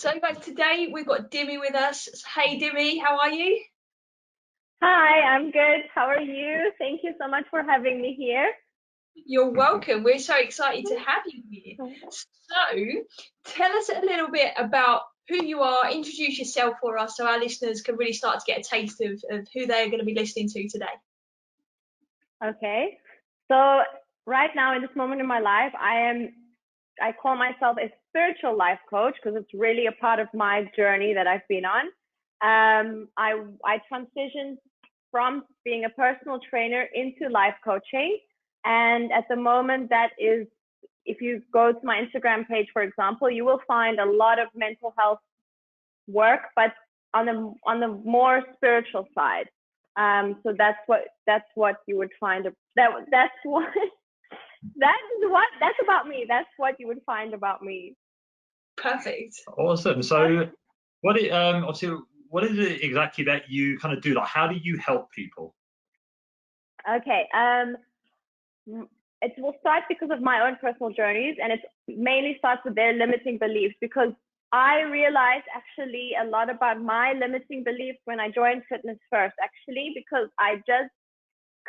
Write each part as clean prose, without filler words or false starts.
So guys, today we've got Dimmy with us. Hey Dimmy, how are you? Hi, I'm good. How are you? Thank you so much for having me here. You're welcome. We're so excited to have you here. So tell us a little bit about who you are, introduce yourself for us so our listeners can really start to get a taste of who they're going to be listening to today. Okay. So right now in this moment in my life, I call myself a spiritual life coach because it's really a part of my journey that I've been on. I transitioned from being a personal trainer into life coaching. And at the moment that is, if you go to my Instagram page, for example, you will find a lot of mental health work, but on the more spiritual side. So that's what you would find. That's what that's about me. That's what you would find about me. Perfect. Awesome. So, obviously, what is it exactly that you kind of do? Like, how do you help people? Okay. It will start because of my own personal journeys, and it mainly starts with their limiting beliefs, because I realized actually a lot about my limiting beliefs when I joined Fitness First, actually, because I just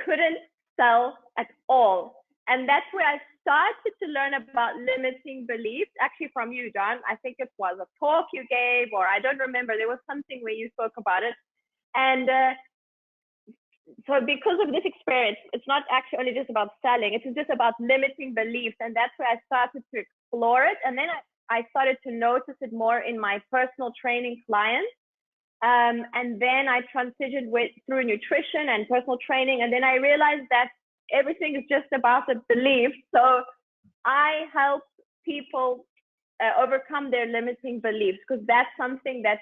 couldn't sell at all. And that's where I started to learn about limiting beliefs, actually from you, John. I think it was a talk you gave, or I don't remember. There was something where you spoke about it. And so because of this experience, it's not actually only just about selling, it's just about limiting beliefs. And that's where I started to explore it. And then I started to notice it more in my personal training clients. And then I transitioned through nutrition and personal training. And then I realized that everything is just about the belief. So I help people overcome their limiting beliefs, because that's something that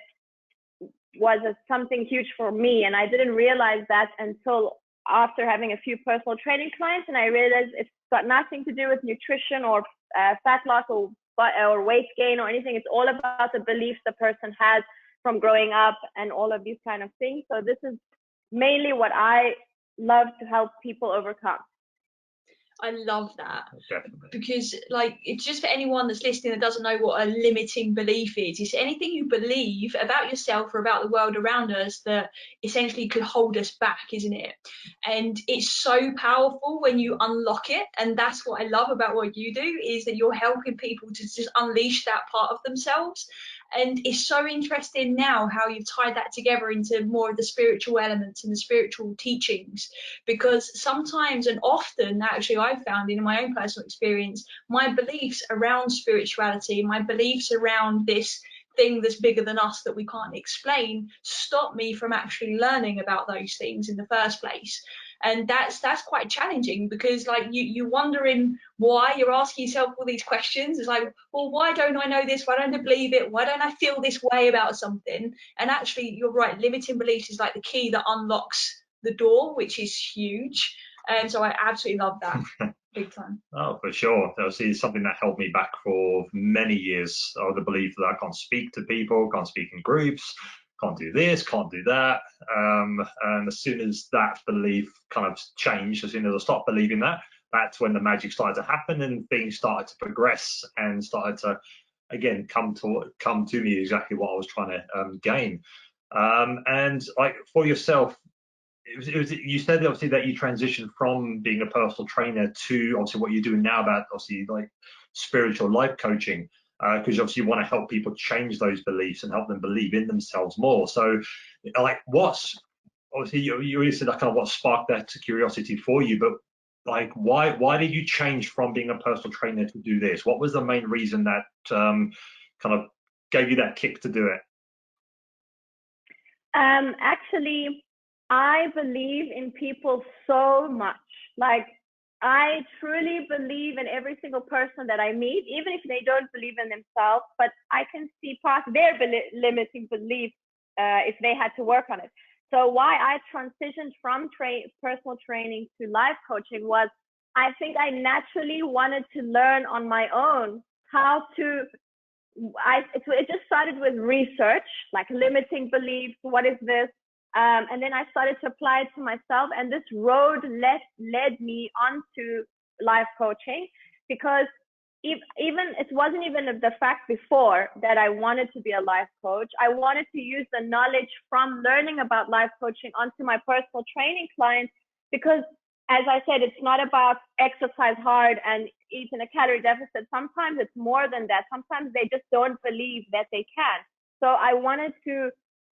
was something huge for me. And I didn't realize that until after having a few personal training clients. And I realized it's got nothing to do with nutrition or fat loss or weight gain or anything. It's all about the beliefs the person has from growing up and all of these kind of things. So this is mainly what I love to help people overcome. I love that. Definitely. Because like, it's just for anyone that's listening that doesn't know what a limiting belief is. It's anything you believe about yourself or about the world around us that essentially could hold us back, isn't it? And it's so powerful when you unlock it. And that's what I love about what you do, is that you're helping people to just unleash that part of themselves. And it's so interesting now how you've tied that together into more of the spiritual elements and the spiritual teachings, because sometimes and often, actually, I've found in my own personal experience, my beliefs around spirituality, my beliefs around this thing that's bigger than us that we can't explain, stop me from actually learning about those things in the first place. And that's quite challenging, because like you're wondering why, you're asking yourself all these questions. It's like, well, why don't I know this? Why don't I believe it? Why don't I feel this way about something? And actually, you're right, limiting beliefs is like the key that unlocks the door, which is huge. And so I absolutely love that. Big time. Oh, for sure. Obviously, it's something that held me back for many years. The belief that I can't speak to people, can't speak in groups, can't do this, can't do that. And as soon as that belief kind of changed, as soon as I stopped believing that, that's when the magic started to happen and things started to progress and started to, again, come to me exactly what I was trying to gain. And like for yourself, you said obviously that you transitioned from being a personal trainer to obviously what you're doing now about obviously like spiritual life coaching, because obviously you want to help people change those beliefs and help them believe in themselves more. So like what's obviously you already said that kind of what sparked that curiosity for you, but like why did you change from being a personal trainer to do this? What was the main reason that kind of gave you that kick to do it? Actually, I believe in people so much. Like, I truly believe in every single person that I meet, even if they don't believe in themselves, but I can see past their limiting beliefs if they had to work on it. So why I transitioned from personal training to life coaching was, I think I naturally wanted to learn on my own how to it just started with research, like limiting beliefs. What is this? And then I started to apply it to myself. And this road led me onto life coaching, because even it wasn't even the fact before that I wanted to be a life coach. I wanted to use the knowledge from learning about life coaching onto my personal training clients, because as I said, it's not about exercise hard and eat in a calorie deficit. Sometimes it's more than that. Sometimes they just don't believe that they can. So I wanted to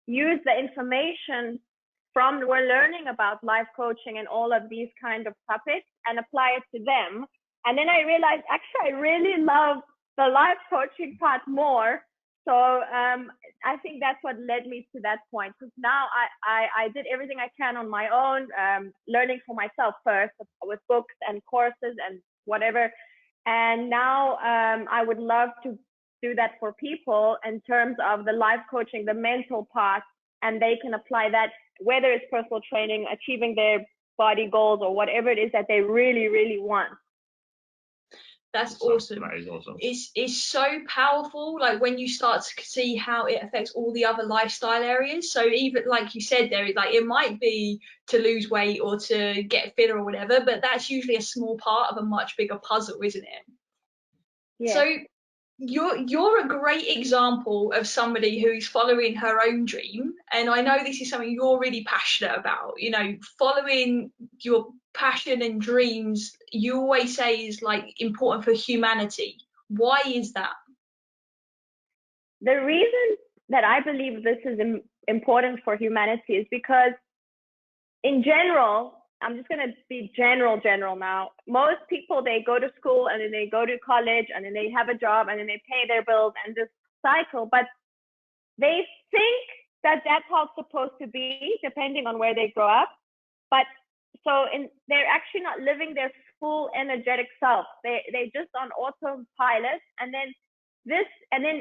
use the information from we're learning about life coaching and all of these kind of topics and apply it to them. And then I realized, actually, I really love the life coaching part more. So I think that's what led me to that point. Because now I did everything I can on my own, learning for myself first with books and courses and whatever. And now I would love to do that for people in terms of the life coaching, the mental part, and they can apply that, whether it's personal training, achieving their body goals, or whatever it is that they really, really want. That's awesome. That is awesome. It's so powerful, like when you start to see how it affects all the other lifestyle areas. So even like you said there, like it might be to lose weight or to get fitter or whatever, but that's usually a small part of a much bigger puzzle, isn't it? Yeah. So you're a great example of somebody who's following her own dream, and I know this is something you're really passionate about. You know, following your passion and dreams, you always say is like important for humanity. Why is that? The reason that I believe this is important for humanity is because, in general, I'm just going to be general now. Most people, they go to school and then they go to college and then they have a job and then they pay their bills and just cycle. But they think that that's how it's supposed to be, depending on where they grow up. But they're actually not living their full energetic self. They're just on autopilot, and then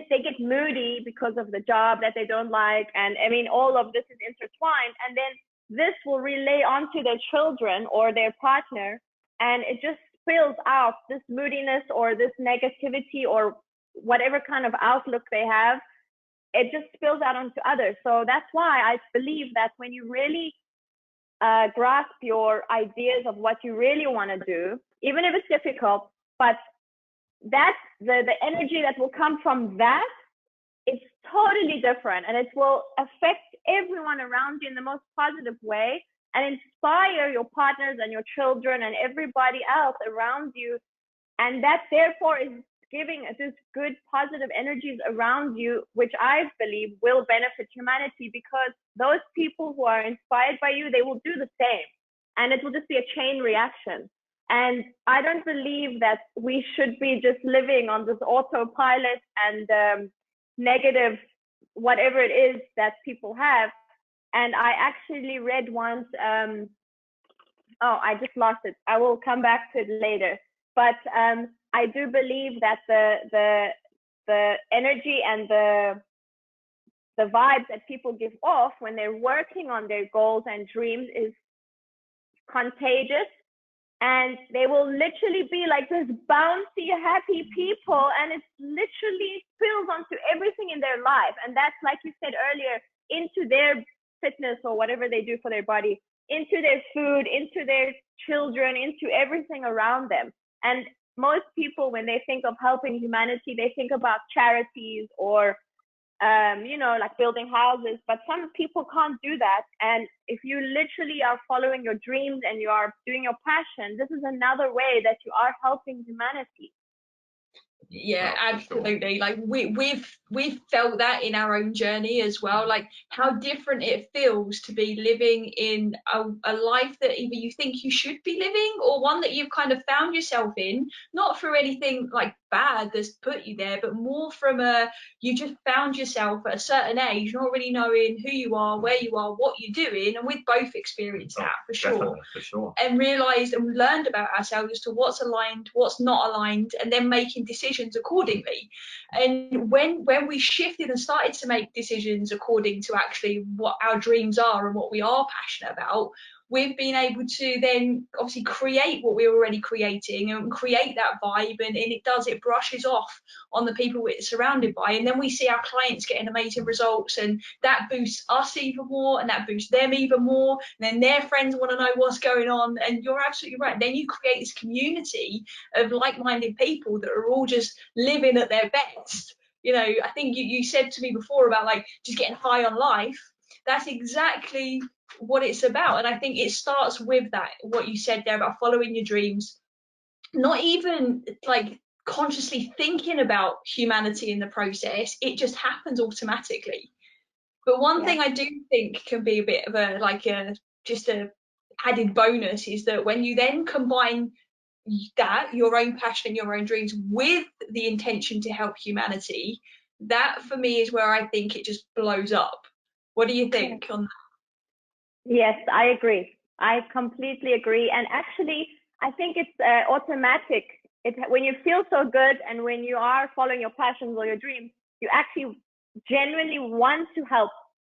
they get moody because of the job that they don't like. And I mean, all of this is intertwined, and then this will relay onto their children or their partner, and it just spills out this moodiness or this negativity or whatever kind of outlook they have. It just spills out onto others. So that's why I believe that when you really grasp your ideas of what you really want to do, even if it's difficult, but that's the energy that will come from that, it's totally different, and it will affect everyone around you in the most positive way and inspire your partners and your children and everybody else around you. And that therefore is giving this good positive energies around you, which I believe will benefit humanity, because those people who are inspired by you, they will do the same, and it will just be a chain reaction. And I don't believe that we should be just living on this autopilot and negative whatever it is that people have. And I actually read once, I just lost it. I will come back to it later. But I do believe that the energy and the vibes that people give off when they're working on their goals and dreams is contagious, and they will literally be like this bouncy, happy people, and it literally spills onto everything in their life. And that's, like you said earlier, into their fitness or whatever they do for their body, into their food, into their children, into everything around them. And most people, when they think of helping humanity, they think about charities or like building houses, but some people can't do that. And if you literally are following your dreams and you are doing your passion, this is another way that you are helping humanity. Yeah, absolutely. Like we've felt that in our own journey as well, like how different it feels to be living in a life that either you think you should be living or one that you've kind of found yourself in, not for anything like bad that's put you there, but more from you just found yourself at a certain age not really knowing who you are, where you are, what you're doing. And we've both experienced that for sure, and realized and learned about ourselves as to what's aligned, what's not aligned, and then making decisions accordingly. And when we shifted and started to make decisions according to actually what our dreams are and what we are passionate about, we've been able to then obviously create what we're already creating and create that vibe, and it brushes off on the people we're surrounded by, and then we see our clients getting amazing results, and that boosts us even more, and that boosts them even more, and then their friends want to know what's going on. And you're absolutely right, then you create this community of like-minded people that are all just living at their best. I think you said to me before about like just getting high on life. That's exactly what it's about. And I think it starts with that, what you said there about following your dreams, not even like consciously thinking about humanity in the process. It just happens automatically. But one thing I do think can be a bit of a added bonus is that when you then combine that, your own passion and your own dreams, with the intention to help humanity, that for me is where I think it just blows up. What do you think on that? Yes, I agree. I completely agree. And actually, I think it's automatic. When you feel so good and when you are following your passions or your dreams, you actually genuinely want to help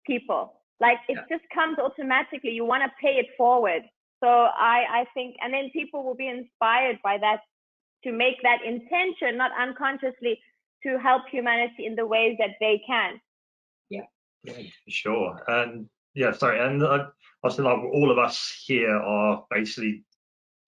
people. Like it just comes automatically. You want to pay it forward. So I think, and then people will be inspired by that to make that intention, not unconsciously, to help humanity in the ways that they can. Yeah, sure. And sorry. And I feel like all of us here are basically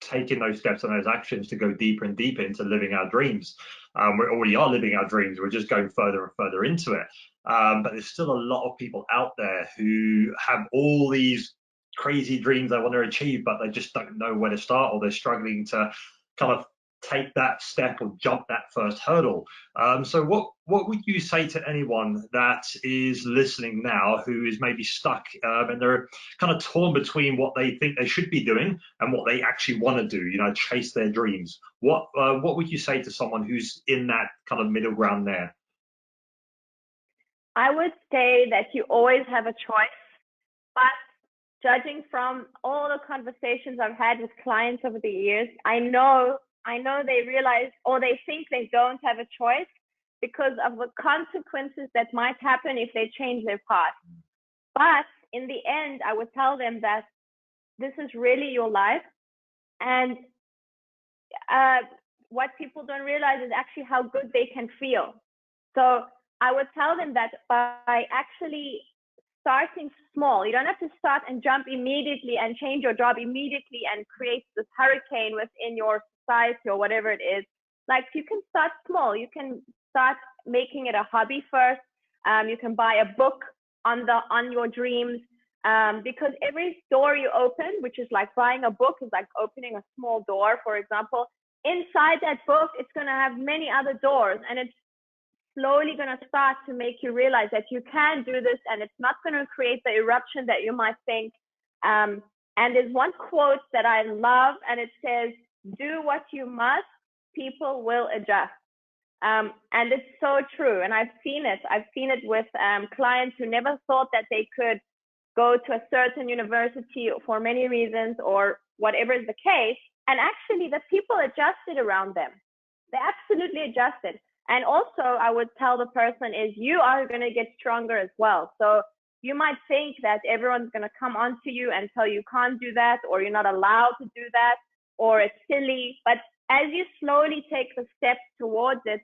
taking those steps and those actions to go deeper and deeper into living our dreams. We already are living our dreams. We're just going further and further into it. But there's still a lot of people out there who have all these crazy dreams they want to achieve, but they just don't know where to start, or they're struggling to kind of take that step or jump that first hurdle. So what would you say to anyone that is listening now who is maybe stuck and they're kind of torn between what they think they should be doing and what they actually want to do, chase their dreams? What would you say to someone who's in that kind of middle ground there? I would say that you always have a choice, but judging from all the conversations I've had with clients over the years, I know they realize, or they think they don't have a choice because of the consequences that might happen if they change their path. But in the end, I would tell them that this is really your life. And what people don't realize is actually how good they can feel. So I would tell them that by actually starting small, you don't have to start and jump immediately and change your job immediately and create this hurricane within your society or whatever it is. Like, you can start small. You can start making it a hobby first. You can buy a book on your dreams, because every door you open, which is like buying a book, is like opening a small door, for example. Inside that book, it's going to have many other doors, and it's slowly going to start to make you realize that you can do this, and it's not going to create the eruption that you might think. And there's one quote that I love, and it says, "Do what you must, people will adjust." And it's so true. And I've seen it. I've seen it with clients who never thought that they could go to a certain university for many reasons or whatever is the case. And actually, the people adjusted around them. They absolutely adjusted. And also, I would tell the person is, you are going to get stronger as well. So you might think that everyone's going to come onto you and tell you can't do that, or you're not allowed to do that, or it's silly. But as you slowly take the steps towards it,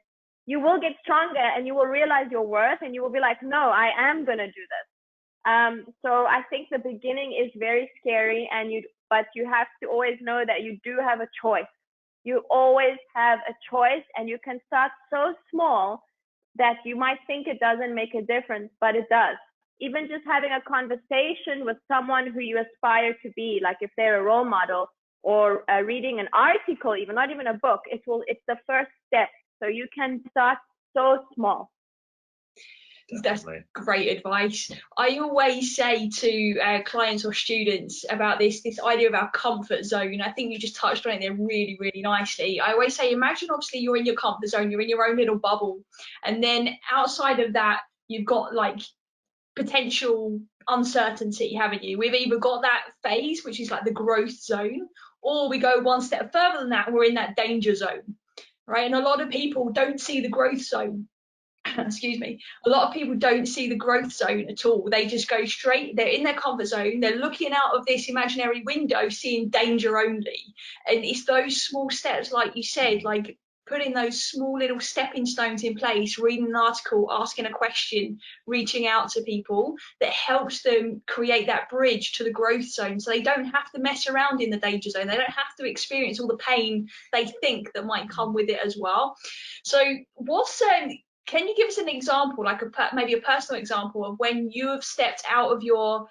you will get stronger and you will realize your worth, and you will be like, no, I am going to do this. So I think the beginning is very scary, but you have to always know that you do have a choice. You always have a choice, and you can start so small that you might think it doesn't make a difference, but it does. Even just having a conversation with someone who you aspire to be, like if they're a role model, or reading an article, even not even a book, it's the first step. So you can start so small. Definitely. That's great advice. I always say to clients or students about this idea of our comfort zone. I think you just touched on it there really, really nicely. I always say, imagine obviously you're in your comfort zone, you're in your own little bubble, and then outside of that, you've got like potential uncertainty, haven't you? We've either got that phase, which is like the growth zone, or we go one step further than that, we're in that danger zone, right? And a lot of people don't see the growth zone. excuse me, a lot of people don't see the growth zone at all. They just go straight, they're in their comfort zone, they're looking out of this imaginary window, seeing danger only. And it's those small steps, like you said, like putting those small little stepping stones in place, reading an article, asking a question, reaching out to people, that helps them create that bridge to the growth zone, so they don't have to mess around in the danger zone. They don't have to experience all the pain they think that might come with it as well. So what's can you give us an example, like maybe a personal example of when you have stepped out of your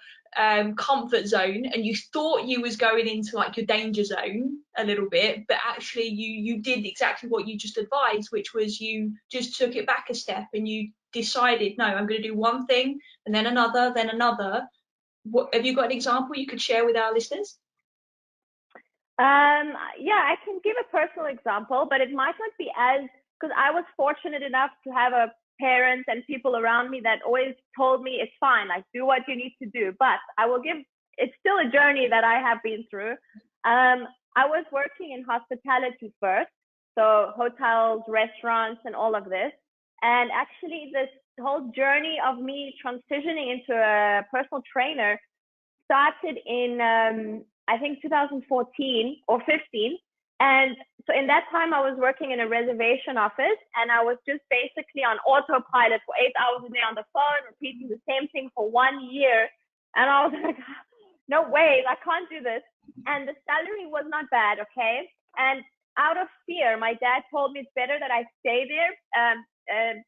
comfort zone and you thought you was going into like your danger zone a little bit, but actually you did exactly what you just advised, which was you just took it back a step and you decided, no, I'm going to do one thing and then another, then another. What, have you got an example you could share with our listeners? Yeah, I can give a personal example, but it might not be as, because I was fortunate enough to have a parents and people around me that always told me it's fine, like do what you need to do. But I will give, it's still a journey that I have been through. I was working in hospitality first, so hotels, restaurants, and all of this. And actually, this whole journey of me transitioning into a personal trainer started in, I think 2014 or 15. And so in that time, I was working in a reservation office, and I was just basically on autopilot for 8 hours a day on the phone, repeating the same thing for 1 year. And I was like, no way, I can't do this. And the salary was not bad, okay? And out of fear, my dad told me it's better that I stay there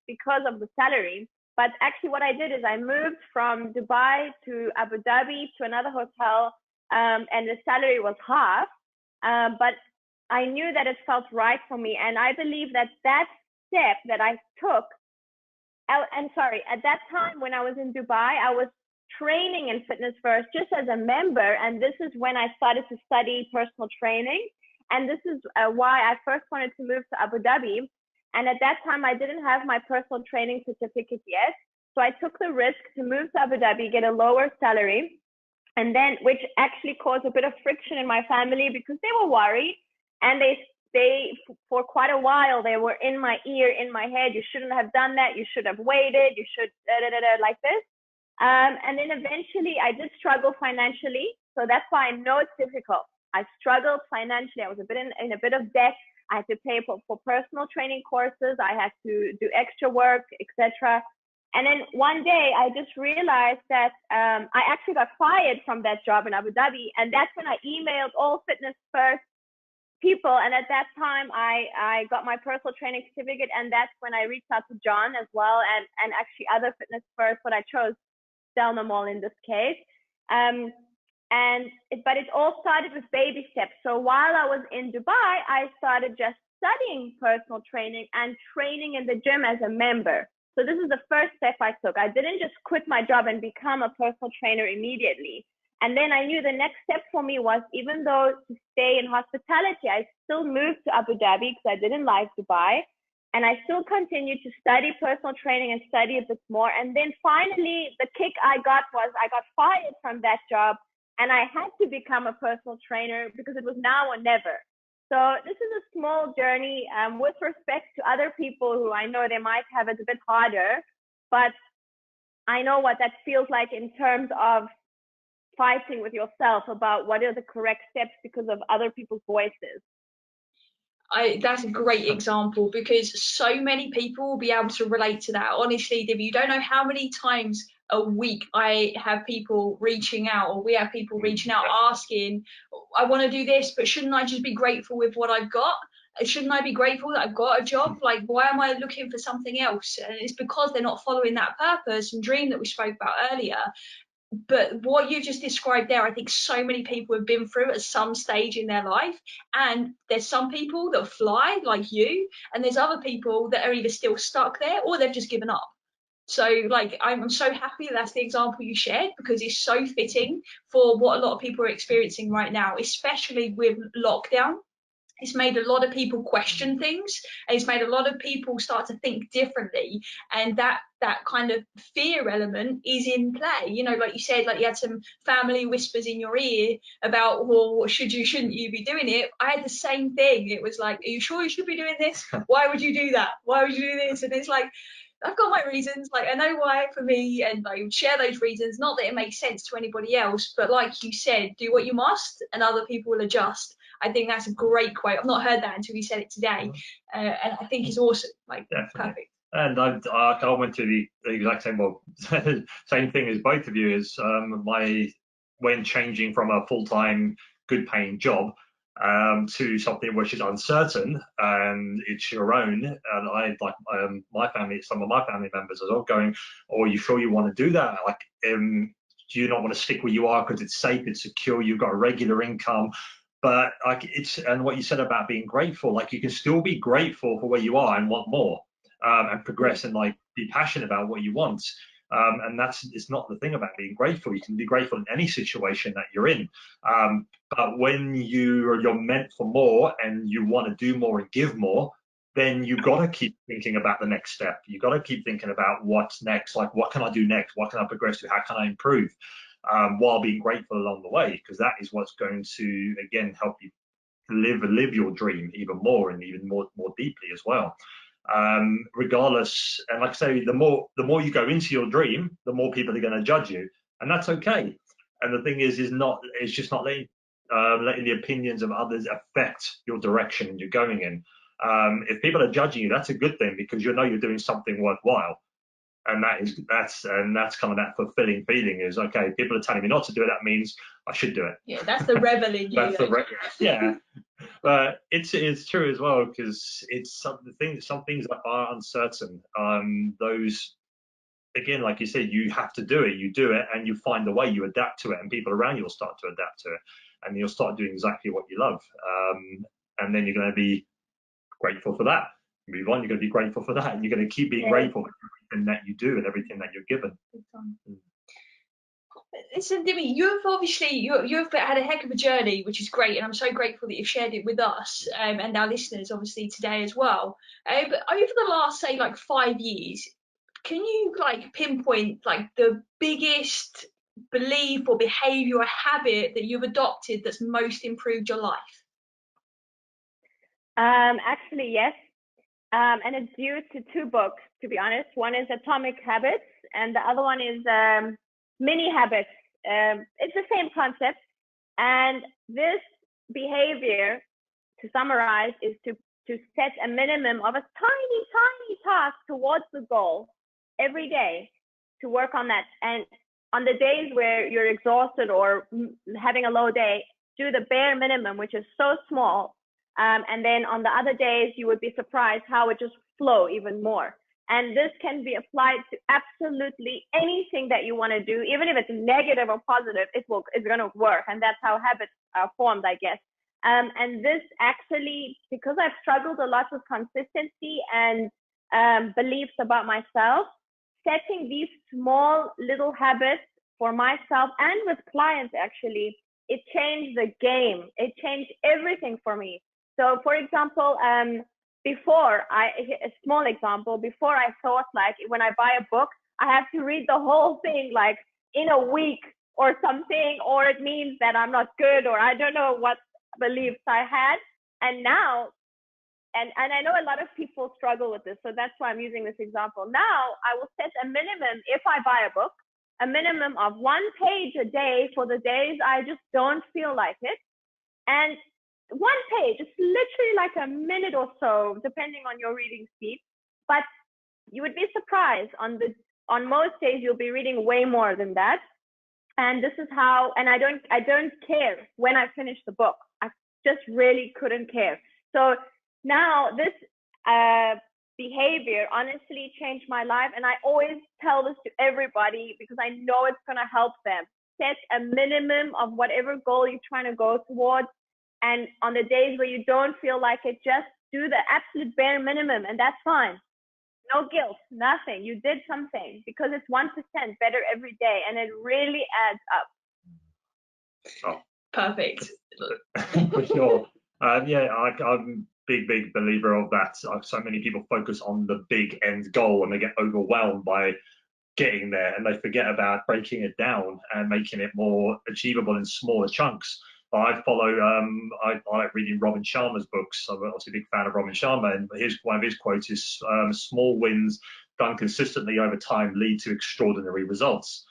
because of the salary. But actually what I did is I moved from Dubai to Abu Dhabi to another hotel, and the salary was half. But I knew that it felt right for me. And I believe that that step that I took, and sorry, at that time when I was in Dubai, I was training in Fitness First just as a member. And this is when I started to study personal training. And this is why I first wanted to move to Abu Dhabi. And at that time, I didn't have my personal training certificate yet. So I took the risk to move to Abu Dhabi, get a lower salary, and then, which actually caused a bit of friction in my family because they were worried. And they for quite a while, they were in my ear, in my head, you shouldn't have done that, you should have waited, you should, like this. And then eventually I did struggle financially. So that's why I know it's difficult. I struggled financially. I was in a bit of debt. I had to pay for personal training courses. I had to do extra work, etc. And then one day I just realized that I actually got fired from that job in Abu Dhabi. And that's when I emailed all Fitness First people. And at that time I got my personal training certificate. And that's when I reached out to John as well. And actually other Fitness First, but I chose Stebbing-Mills in this case. But it all started with baby steps. So while I was in Dubai, I started just studying personal training and training in the gym as a member. So this is the first step I took. I didn't just quit my job and become a personal trainer immediately. And then I knew the next step for me was, even though to stay in hospitality, I still moved to Abu Dhabi because I didn't like Dubai. And I still continued to study personal training and study a bit more. And then finally, the kick I got was I got fired from that job. And I had to become a personal trainer because it was now or never. So this is a small journey with respect to other people who I know they might have it a bit harder, but I know what that feels like in terms of fighting with yourself about what are the correct steps because of other people's voices. That's a great example because so many people will be able to relate to that. Honestly, Div, you don't know how many times a week I have people reaching out, or we have people reaching out asking, I want to do this, but shouldn't I just be grateful with what I've got? Shouldn't I be grateful that I've got a job? Like, why am I looking for something else? And it's because they're not following that purpose and dream that we spoke about earlier. But what you just described there, I think so many people have been through at some stage in their life. And there's some people that fly like you, and there's other people that are either still stuck there or they've just given up. So like, I'm so happy that's the example you shared, because it's so fitting for what a lot of people are experiencing right now, especially with lockdown. It's made a lot of people question things, and it's made a lot of people start to think differently, and that kind of fear element is in play. You know, like you said, like you had some family whispers in your ear about, well, shouldn't you be doing it? I had the same thing. It was like, are you sure you should be doing this? Why would you do that? Why would you do this? And it's like, I've got my reasons. Like, I know why for me, and I share those reasons. Not that it makes sense to anybody else, but like you said, do what you must, and other people will adjust. I think that's a great quote. I've not heard that until you said it today, and I think it's awesome. Like, Definitely. perfect. And I went through the exact same, well, same thing as both of you. Is when changing from a full-time, good-paying job to something which is uncertain and it's your own. And I like my family, some of my family members as well, going, "Oh, are you sure you want to do that? Like, do you not want to stick where you are because it's safe, it's secure, you've got a regular income?" But like and what you said about being grateful, like you can still be grateful for where you are and want more, and progress and like be passionate about what you want. And it's not the thing about being grateful. You can be grateful in any situation that you're in. But when you're meant for more and you want to do more and give more, then you've got to keep thinking about the next step. You've got to keep thinking about what's next. Like, what can I do next? What can I progress to? How can I improve? While being grateful along the way, because that is what's going to, again, help you live your dream even more and even more deeply as well. Regardless, and like I say, the more you go into your dream, the more people are going to judge you, and that's okay. And the thing is just not letting the opinions of others affect your direction and you're going in. If people are judging you, that's a good thing, because you know you're doing something worthwhile. And that's kind of that fulfilling feeling is, okay, people are telling me not to do it, that means I should do it. Yeah, that's the rebel in you. That's yeah. But it's true as well, because it's some things that are uncertain. Those, again, like you said, you have to do it. You do it, and you find a way. You adapt to it, and people around you will start to adapt to it, and you'll start doing exactly what you love. And then you're going to be grateful for that. Move on. You're going to be grateful for that, and you're going to keep being grateful for everything that you do and everything that you're given. Listen, Dimmy, you've had a heck of a journey, which is great, and I'm so grateful that you've shared it with us and our listeners, obviously, today as well. But over the last, say, like 5 years, can you like pinpoint like the biggest belief or behaviour or habit that you've adopted that's most improved your life? Actually, yes. And it's due to 2 books, to be honest. One is Atomic Habits, and the other one is Mini Habits. It's the same concept. And this behavior, to summarize, is to set a minimum of a tiny, tiny task towards the goal every day, to work on that. And on the days where you're exhausted or having a low day, do the bare minimum, which is so small. And then on the other days, you would be surprised how it just flow even more. And this can be applied to absolutely anything that you want to do, even if it's negative or positive, it's going to work. And that's how habits are formed, I guess. And this actually, because I've struggled a lot with consistency and beliefs about myself, setting these small little habits for myself and with clients, actually, it changed the game. It changed everything for me. So, for example, a small example, before I thought like when I buy a book, I have to read the whole thing like in a week or something, or it means that I'm not good, or I don't know what beliefs I had. And now, and I know a lot of people struggle with this, so that's why I'm using this example. Now I will set a minimum, if I buy a book, a minimum of 1 page a day for the days I just don't feel like it. And 1 page, it's literally like a minute or so, depending on your reading speed. But you would be surprised, on most days you'll be reading way more than that. And this is how, and I don't care when I finish the book. I just really couldn't care. So now this behavior honestly changed my life, and I always tell this to everybody because I know it's going to help them. Set a minimum of whatever goal you're trying to go towards. And on the days where you don't feel like it, just do the absolute bare minimum, and that's fine. No guilt, nothing. You did something, because it's 1% better every day, and it really adds up. Oh. Perfect. For sure. Yeah, I'm big believer of that. So many people focus on the big end goal and they get overwhelmed by getting there, and they forget about breaking it down and making it more achievable in smaller chunks. I like reading Robin Sharma's books. I'm obviously a big fan of Robin Sharma, and one of his quotes is, small wins done consistently over time lead to extraordinary results.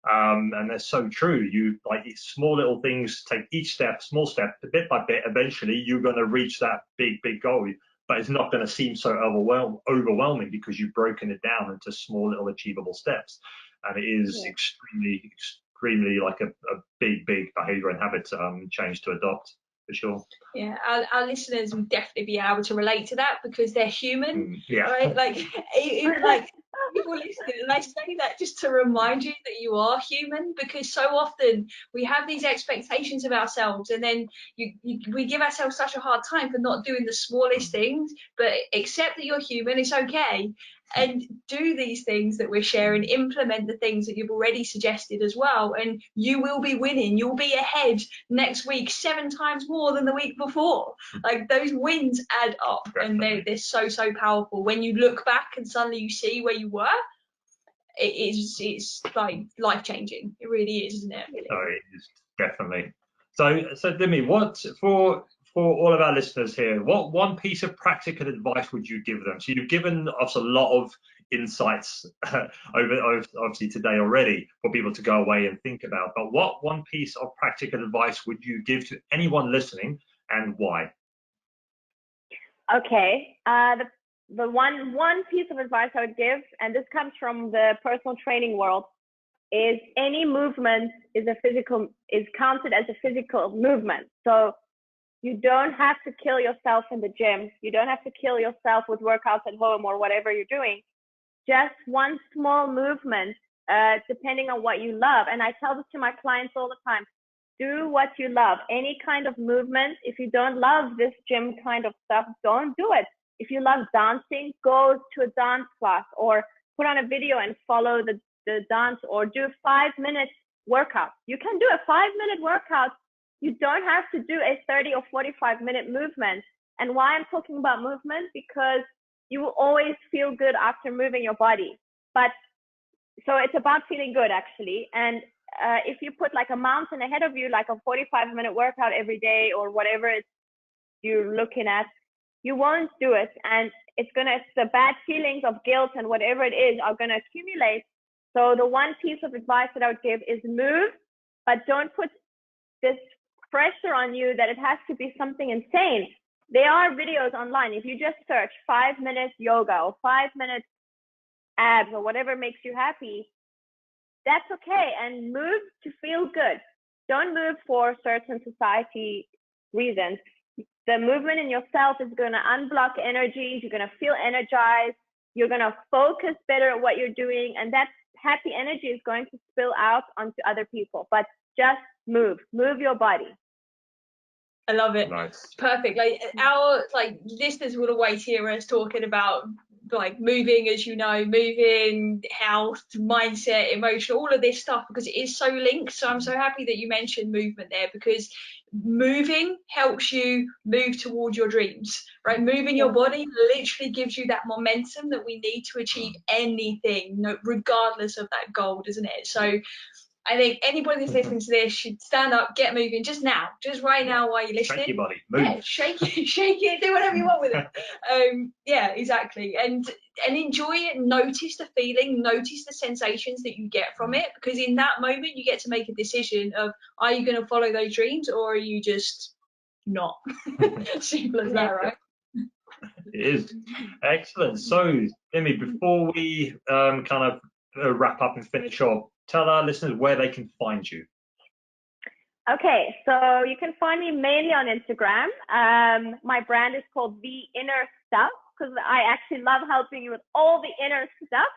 And they're so true. You like these small little things, take each step, small step, bit by bit. Eventually, you're going to reach that big goal, but it's not going to seem so overwhelming because you've broken it down into small little achievable steps. And it is extremely like a big behavior and habit change to adopt, for sure. Yeah, our listeners would definitely be able to relate to that because they're human, Yeah. right? Like, even like people listening, and I say that just to remind you that you are human, because so often we have these expectations of ourselves, and then we give ourselves such a hard time for not doing the smallest things. But accept that you're human, it's okay, and do these things that we're sharing, implement the things that you've already suggested as well, and you will be winning. You'll be ahead next week 7 times more than the week before. Like, those wins add up, and they're so powerful. When you look back and suddenly you see where you were, it's like life-changing. It really is, isn't it? Oh, it is, definitely. So Dimi, what for all of our listeners here, what one piece of practical advice would you give them? So you've given us a lot of insights over obviously today already for people to go away and think about, but what one piece of practical advice would you give to anyone listening, and why? Okay, the one piece of advice I would give, and this comes from the personal training world, is any movement is counted as a physical movement. So you don't have to kill yourself in the gym. You don't have to kill yourself with workouts at home or whatever you're doing. Just one small movement, depending on what you love. And I tell this to my clients all the time. Do what you love. Any kind of movement. If you don't love this gym kind of stuff, don't do it. If you love dancing, go to a dance class or put on a video and follow the dance, or do a 5-minute workout. You can do a 5-minute workout. You don't have to do a 30 or 45-minute movement. And why I'm talking about movement, because you will always feel good after moving your body. But so it's about feeling good, actually. And if you put like a mountain ahead of you, like a 45-minute workout every day or whatever you're looking at, you won't do it. And the bad feelings of guilt and whatever it is are going to accumulate. So the one piece of advice that I would give is move, but don't put this pressure on you that it has to be something insane. There are videos online. If you just search 5-minute yoga or 5-minute abs or whatever makes you happy, that's okay. And move to feel good. Don't move for certain society reasons. The movement in yourself is going to unblock energies. You're going to feel energized. You're going to focus better at what you're doing. And that happy energy is going to spill out onto other people. But just move your body. I love it. Nice. Perfect. Like, our listeners will always hear us talking about like moving, as you know, moving, health, mindset, emotion, all of this stuff, because it is so linked. So I'm so happy that you mentioned movement there, because moving helps you move towards your dreams, right? Moving your body literally gives you that momentum that we need to achieve anything, regardless of that goal, doesn't it? So I think anybody that's listening to this should stand up, get moving just now, just right now while you're listening. Shake your body, move. Yeah, shake it, do whatever you want with it. Yeah, exactly. And enjoy it, notice the feeling, notice the sensations that you get from it, because in that moment you get to make a decision of, are you going to follow those dreams or are you just not? Simple as that, right? It is. Excellent. So, Dimi, before we kind of wrap up and finish off, tell our listeners where they can find you. Okay, so you can find me mainly on Instagram. My brand is called The Inner Stuff, because I actually love helping you with all the inner stuff.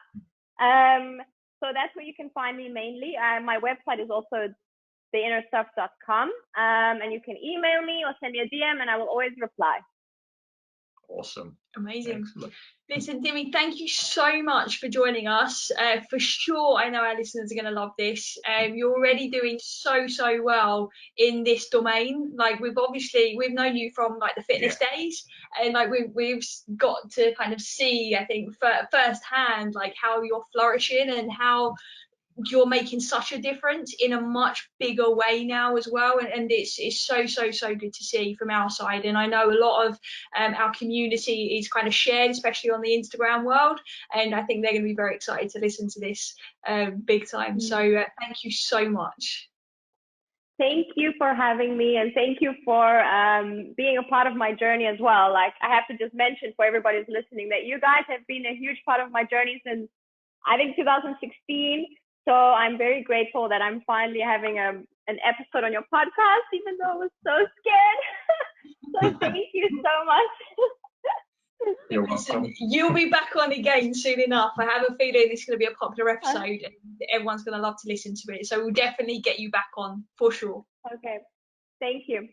So that's where you can find me mainly. My website is also theinnerstuff.com, and you can email me or send me a DM, and I will always reply. Awesome. Amazing. Excellent. Listen, Dimi, thank you so much for joining us. For sure, I know our listeners are going to love this. You're already doing so well in this domain. Like, we've known you from like the fitness days, and like we've got to kind of see, I think, firsthand, like how you're flourishing and how you're making such a difference in a much bigger way now as well, and it's so good to see from our side. And I know a lot of our community is kind of shared, especially on the Instagram world, and I think they're going to be very excited to listen to this big time. So thank you so much. Thank you for having me, and thank you for being a part of my journey as well. Like, I have to just mention for everybody who's listening that you guys have been a huge part of my journey since, I think, 2016. So I'm very grateful that I'm finally having an episode on your podcast, even though I was so scared. So thank you so much. You're welcome. You'll be back on again soon enough. I have a feeling this is going to be a popular episode and everyone's going to love to listen to it. So we'll definitely get you back on for sure. Okay. Thank you.